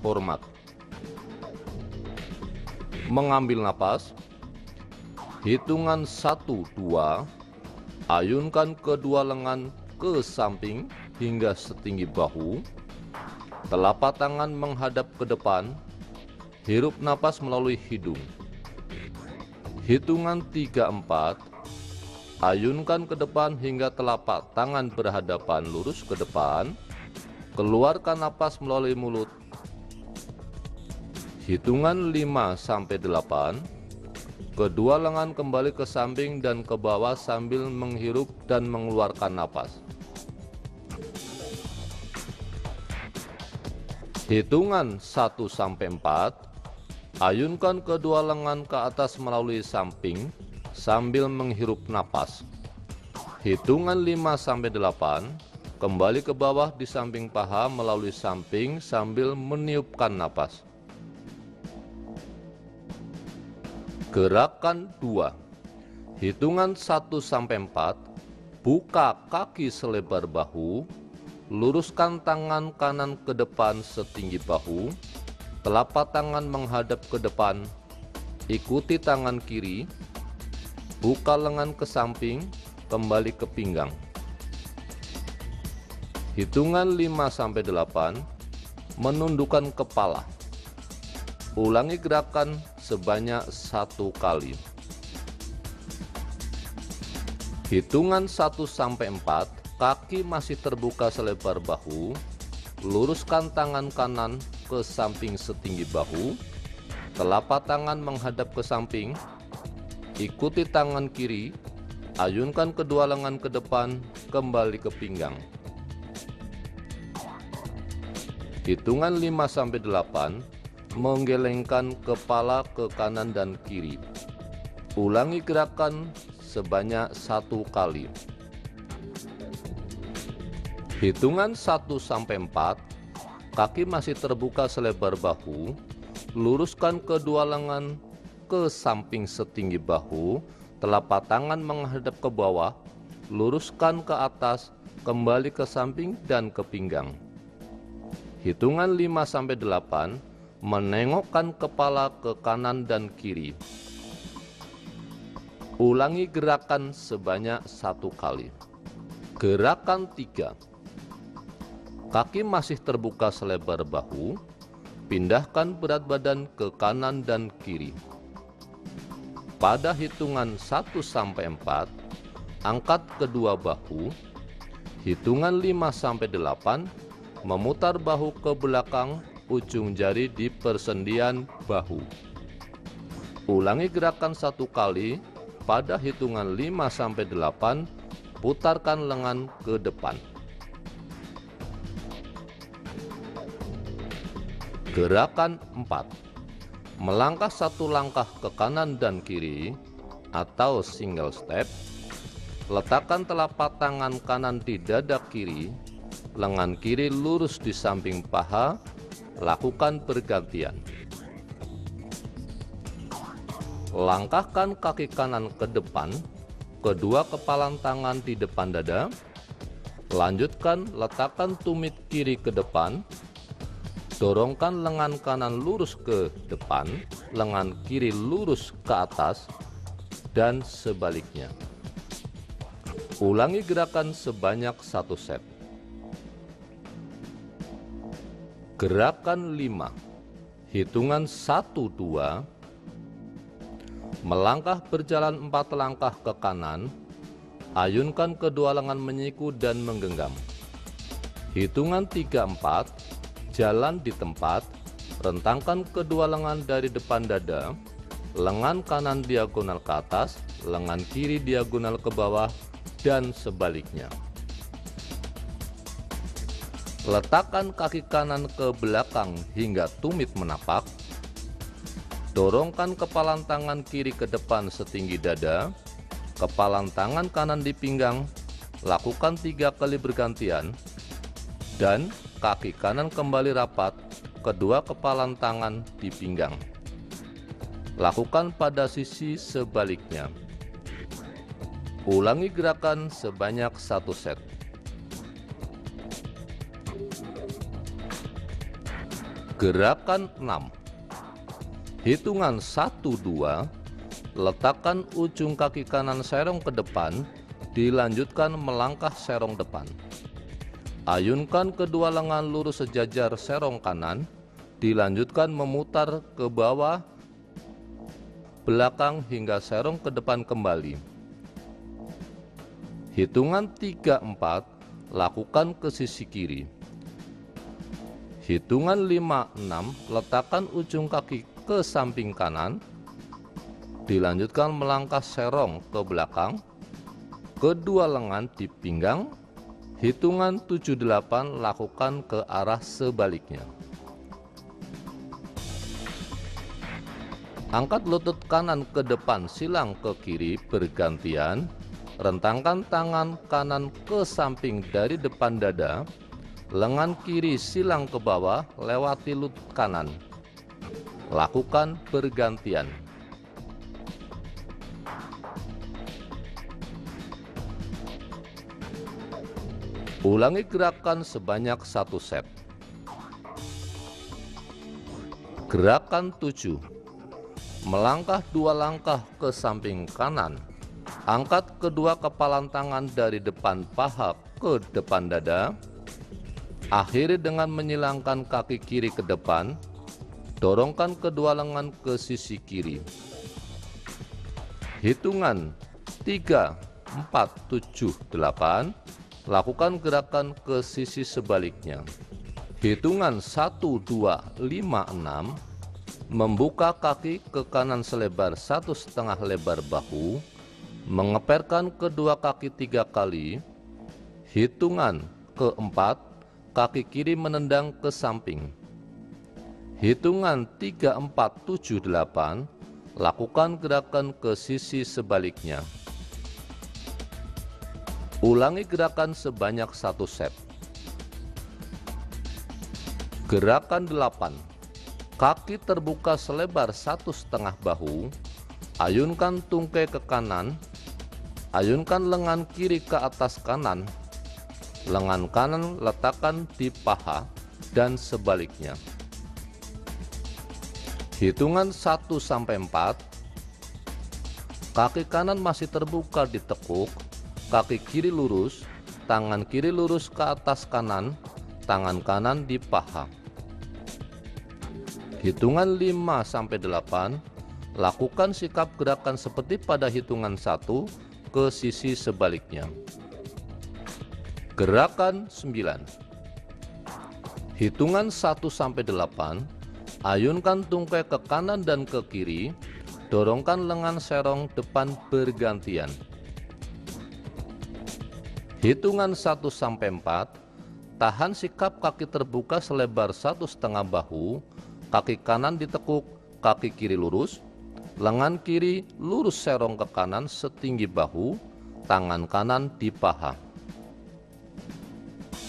hormat. Mengambil napas. Hitungan 1, 2. Ayunkan kedua lengan ke samping hingga setinggi bahu. Telapak tangan menghadap ke depan. Hirup napas melalui hidung. Hitungan 3, 4. Ayunkan ke depan hingga telapak tangan berhadapan lurus ke depan. Keluarkan napas melalui mulut. Hitungan 5 sampai 8. Kedua lengan kembali ke samping dan ke bawah sambil menghirup dan mengeluarkan napas. Hitungan 1 sampai 4. Ayunkan kedua lengan ke atas melalui samping sambil menghirup napas. Hitungan 5 sampai 8. Kembali ke bawah di samping paha melalui samping sambil meniupkan napas. Gerakan 2. Hitungan 1 sampai 4. Buka kaki selebar bahu. Luruskan tangan kanan ke depan setinggi bahu. Telapak tangan menghadap ke depan. Ikuti tangan kiri. Buka lengan ke samping, kembali ke pinggang. Hitungan 5 sampai 8. Menundukkan kepala. Ulangi gerakan sebanyak 1 kali. Hitungan 1 sampai 4. Kaki masih terbuka selebar bahu. Luruskan tangan kanan ke samping setinggi bahu. Telapak tangan menghadap ke samping. Ikuti tangan kiri. Ayunkan kedua lengan ke depan, kembali ke pinggang. Hitungan 5 sampai 8. Menggelengkan kepala ke kanan dan kiri. Ulangi gerakan sebanyak 1 kali. Hitungan 1 sampai 4. Kaki masih terbuka selebar bahu. Luruskan kedua lengan ke samping setinggi bahu. Telapak tangan menghadap ke bawah. Luruskan ke atas, kembali ke samping dan ke pinggang. Hitungan 5 sampai 8. Menengokkan kepala ke kanan dan kiri. Ulangi gerakan sebanyak 1 kali. Gerakan 3. Kaki masih terbuka selebar bahu. Pindahkan berat badan ke kanan dan kiri. Pada hitungan 1 sampai 4, angkat kedua bahu. Hitungan 5 sampai 8, memutar bahu ke belakang. Ujung jari di persendian bahu. Ulangi gerakan 1 kali. Pada hitungan 5 sampai 8, putarkan lengan ke depan. Gerakan 4. Melangkah 1 langkah ke kanan dan kiri atau single step. Letakkan telapak tangan kanan di dada kiri. Lengan kiri lurus di samping paha. Lakukan bergantian. Langkahkan kaki kanan ke depan, kedua kepalan tangan di depan dada. Lanjutkan, letakkan tumit kiri ke depan. Dorongkan lengan kanan lurus ke depan, lengan kiri lurus ke atas, dan sebaliknya. Ulangi gerakan sebanyak 1 set. Gerakan 5. Hitungan 1, 2. Melangkah berjalan 4 langkah ke kanan. Ayunkan kedua lengan menyiku dan menggenggam. Hitungan 3, 4. Jalan di tempat. Rentangkan kedua lengan dari depan dada. Lengan kanan diagonal ke atas, lengan kiri diagonal ke bawah, dan sebaliknya. Letakkan kaki kanan ke belakang hingga tumit menapak. Dorongkan kepalan tangan kiri ke depan setinggi dada. Kepalan tangan kanan di pinggang. Lakukan 3 kali bergantian. Dan kaki kanan kembali rapat. Kedua kepalan tangan di pinggang. Lakukan pada sisi sebaliknya. Ulangi gerakan sebanyak 1 set. Gerakan 6. Hitungan 1, 2, letakkan ujung kaki kanan serong ke depan, dilanjutkan melangkah serong depan. Ayunkan kedua lengan lurus sejajar serong kanan, dilanjutkan memutar ke bawah, belakang hingga serong ke depan kembali. Hitungan 3, 4, lakukan ke sisi kiri. Hitungan 5, 6, letakkan ujung kaki ke samping kanan, dilanjutkan melangkah serong ke belakang, kedua lengan di pinggang. Hitungan 7, 8, lakukan ke arah sebaliknya. Angkat lutut kanan ke depan, silang ke kiri bergantian. Rentangkan tangan kanan ke samping dari depan dada. Lengan kiri silang ke bawah, lewati lutut kanan. Lakukan bergantian. Ulangi gerakan sebanyak 1 set. Gerakan 7. Melangkah 2 langkah ke samping kanan. Angkat kedua kepalan tangan dari depan paha ke depan dada. Akhiri dengan menyilangkan kaki kiri ke depan. Dorongkan kedua lengan ke sisi kiri. Hitungan 3, 4, 7, 8. Lakukan gerakan ke sisi sebaliknya. Hitungan 1, 2, 5, 6. Membuka kaki ke kanan selebar 1,5 lebar bahu. Mengeperkan kedua kaki 3 kali. Hitungan keempat, kaki kiri menendang ke samping. Hitungan 3, 4, 7, 8. Lakukan gerakan ke sisi sebaliknya. Ulangi gerakan sebanyak 1 set. Gerakan 8. Kaki terbuka selebar 1,5 bahu. Ayunkan tungkai ke kanan. Ayunkan lengan kiri ke atas kanan. Lengan kanan letakkan di paha dan sebaliknya. Hitungan 1 sampai 4. Kaki kanan masih terbuka ditekuk. Kaki kiri lurus, tangan kiri lurus ke atas kanan, tangan kanan di paha. Hitungan 5 sampai 8, lakukan sikap gerakan seperti pada hitungan 1 ke sisi sebaliknya. Gerakan 9. Hitungan 1 sampai 8, ayunkan tungkai ke kanan dan ke kiri, dorongkan lengan serong depan bergantian. Hitungan 1 sampai 4, tahan sikap kaki terbuka selebar 1,5 bahu, kaki kanan ditekuk, kaki kiri lurus, lengan kiri lurus serong ke kanan setinggi bahu, tangan kanan di paha.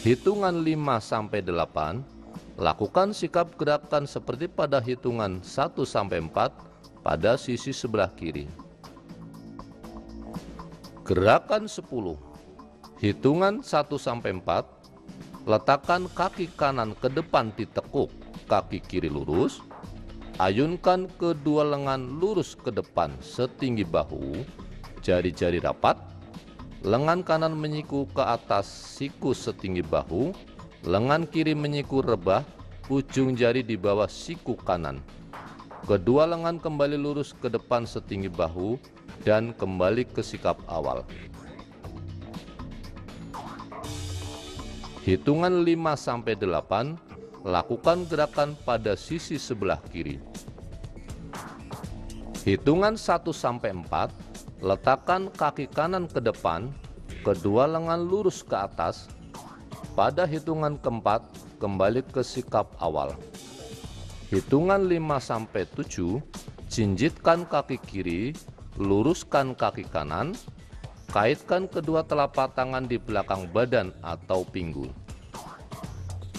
Hitungan 5 sampai 8, lakukan sikap gerakan seperti pada hitungan 1 sampai 4 pada sisi sebelah kiri. Gerakan 10. Hitungan 1 sampai 4, letakkan kaki kanan ke depan ditekuk, kaki kiri lurus. Ayunkan kedua lengan lurus ke depan setinggi bahu, jari-jari rapat. Lengan kanan menyiku ke atas siku setinggi bahu, lengan kiri menyiku rebah, ujung jari di bawah siku kanan. Kedua lengan kembali lurus ke depan setinggi bahu dan kembali ke sikap awal. Hitungan 5 sampai 8, lakukan gerakan pada sisi sebelah kiri. Hitungan 1 sampai 4, letakkan kaki kanan ke depan, kedua lengan lurus ke atas. Pada hitungan keempat, kembali ke sikap awal. Hitungan 5 sampai 7, jinjitkan kaki kiri, luruskan kaki kanan. Kaitkan kedua telapak tangan di belakang badan atau pinggul.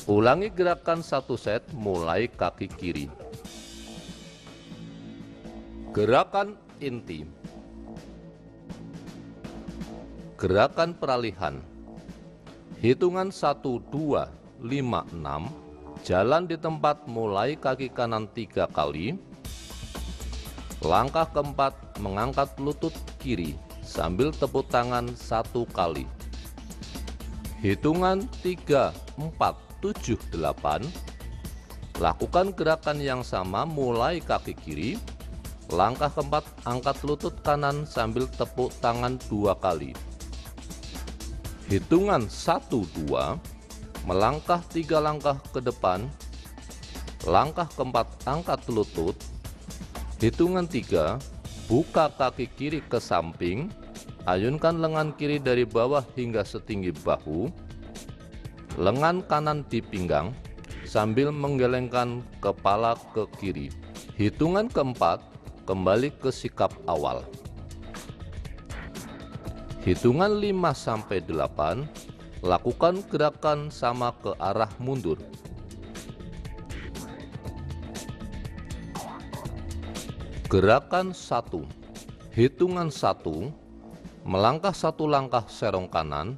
Ulangi gerakan 1 set mulai kaki kiri. Gerakan inti. Gerakan peralihan. Hitungan 1, 2, 5, 6. Jalan di tempat mulai kaki kanan 3 kali. Langkah keempat, mengangkat lutut kiri sambil tepuk tangan 1 kali. Hitungan 3, 4, 7, 8. Lakukan gerakan yang sama mulai kaki kiri. Langkah keempat, angkat lutut kanan sambil tepuk tangan 2 kali. Hitungan 1, 2. Melangkah 3 langkah ke depan. Langkah keempat, angkat lutut. Hitungan 3, buka kaki kiri ke samping. Ayunkan lengan kiri dari bawah hingga setinggi bahu. Lengan kanan di pinggang sambil menggelengkan kepala ke kiri. Hitungan keempat, kembali ke sikap awal. Hitungan 5-8, lakukan gerakan sama ke arah mundur. Gerakan 1. Hitungan 1, melangkah 1 langkah serong kanan,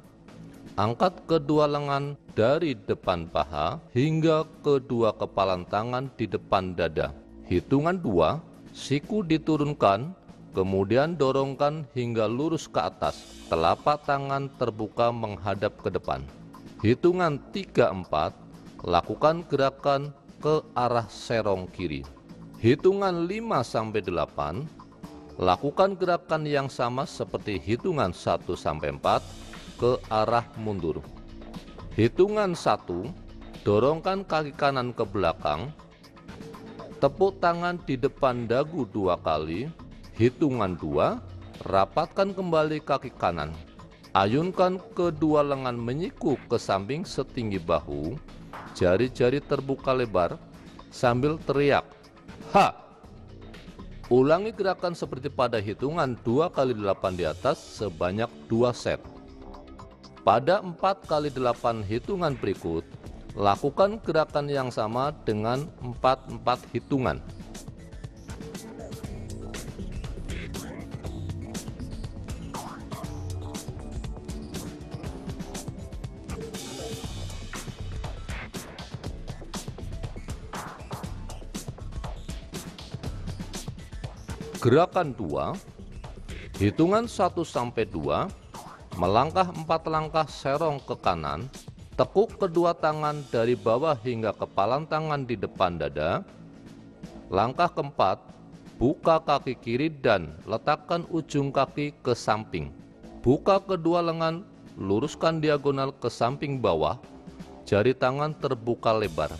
angkat kedua lengan dari depan paha hingga kedua kepalan tangan di depan dada. Hitungan 2, siku diturunkan, kemudian dorongkan hingga lurus ke atas, telapak tangan terbuka menghadap ke depan. Hitungan 3-4, lakukan gerakan ke arah serong kiri. Hitungan 5-8, lakukan gerakan yang sama seperti hitungan 1-4 ke arah mundur. Hitungan 1, dorongkan kaki kanan ke belakang, tepuk tangan di depan dagu 2 kali. Hitungan 2, rapatkan kembali kaki kanan. Ayunkan kedua lengan menyiku ke samping setinggi bahu, jari-jari terbuka lebar sambil teriak, "Ha!" Ulangi gerakan seperti pada hitungan 2 kali 8 di atas sebanyak 2 set. Pada 4 kali 8 hitungan berikut, lakukan gerakan yang sama dengan 4 hitungan. Gerakan 2, hitungan 1-2, melangkah 4 langkah serong ke kanan, tekuk kedua tangan dari bawah hingga kepalan tangan di depan dada. Langkah keempat, buka kaki kiri dan letakkan ujung kaki ke samping. Buka kedua lengan, luruskan diagonal ke samping bawah, jari tangan terbuka lebar.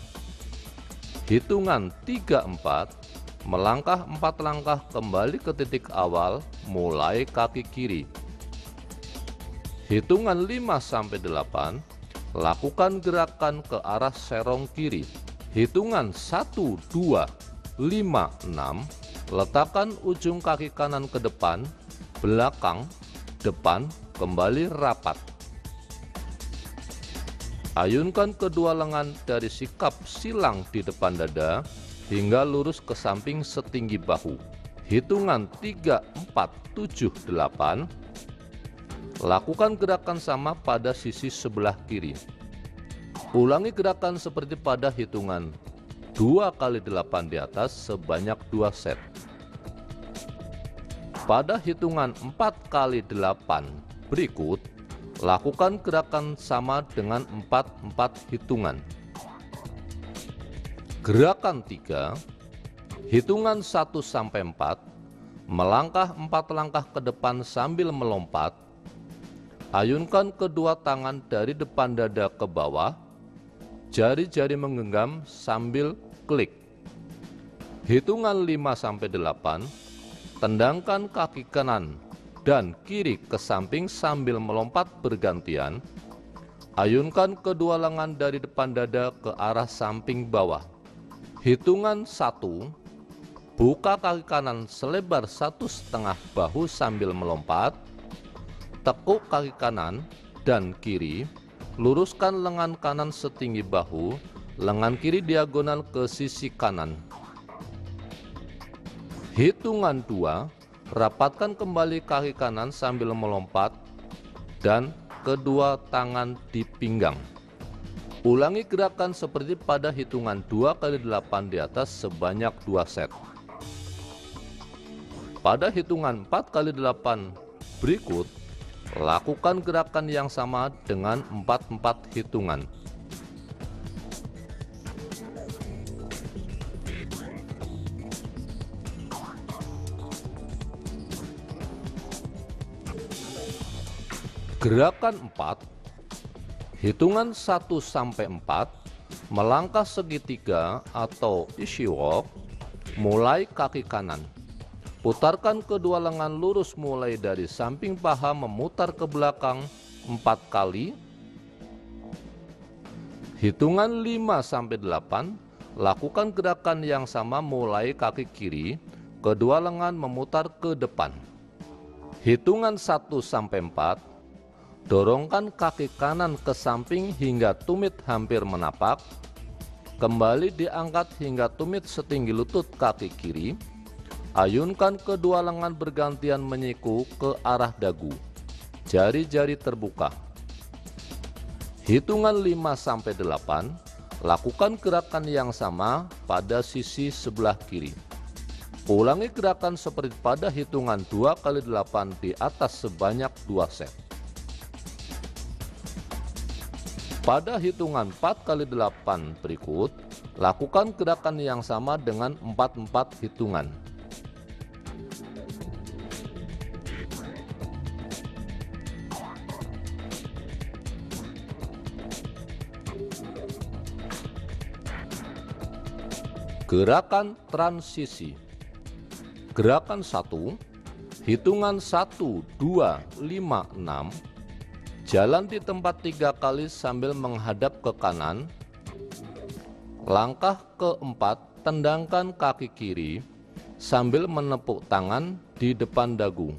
Hitungan 3-4, melangkah 4 langkah kembali ke titik awal mulai kaki kiri. Hitungan 5-8, lakukan gerakan ke arah serong kiri. Hitungan 1, 2, 5, 6, letakkan ujung kaki kanan ke depan, belakang, depan, kembali rapat. Ayunkan kedua lengan dari sikap silang di depan dada hingga lurus ke samping setinggi bahu. Hitungan 3, 4, 7, 8. Lakukan gerakan sama pada sisi sebelah kiri. Ulangi gerakan seperti pada hitungan 2 kali 8 di atas sebanyak 2 set. Pada hitungan 4 kali 8 berikut, lakukan gerakan sama dengan 4 hitungan. Gerakan 3, hitungan 1-4, melangkah 4 langkah ke depan sambil melompat. Ayunkan kedua tangan dari depan dada ke bawah, jari-jari menggenggam sambil klik. Hitungan 5-8, tendangkan kaki kanan dan kiri ke samping sambil melompat bergantian. Ayunkan kedua lengan dari depan dada ke arah samping bawah. Hitungan 1, buka kaki kanan selebar 1,5 bahu sambil melompat. Tekuk kaki kanan dan kiri, luruskan lengan kanan setinggi bahu, lengan kiri diagonal ke sisi kanan. Hitungan 2, rapatkan kembali kaki kanan sambil melompat dan kedua tangan di pinggang. Ulangi gerakan seperti pada hitungan 2 kali 8 di atas sebanyak 2 set. Pada hitungan 4 kali 8 berikut, lakukan gerakan yang sama dengan 4 hitungan. Gerakan 4, hitungan 1 sampai 4, melangkah segitiga atau easy walk, mulai kaki kanan. Putarkan kedua lengan lurus mulai dari samping paha memutar ke belakang 4 kali. Hitungan 5 sampai 8, lakukan gerakan yang sama mulai kaki kiri, kedua lengan memutar ke depan. Hitungan 1 sampai 4, dorongkan kaki kanan ke samping hingga tumit hampir menapak. Kembali diangkat hingga tumit setinggi lutut kaki kiri. Ayunkan kedua lengan bergantian menyiku ke arah dagu. Jari-jari terbuka. Hitungan 5 sampai 8, lakukan gerakan yang sama pada sisi sebelah kiri. Ulangi gerakan seperti pada hitungan 2 kali 8 di atas sebanyak 2 set. Pada hitungan 4 kali 8 berikut, lakukan gerakan yang sama dengan 4 hitungan. Gerakan transisi. Gerakan 1, hitungan 1, 2, 5, 6. Jalan di tempat 3 kali sambil menghadap ke kanan. Langkah keempat, tendangkan kaki kiri sambil menepuk tangan di depan dagu.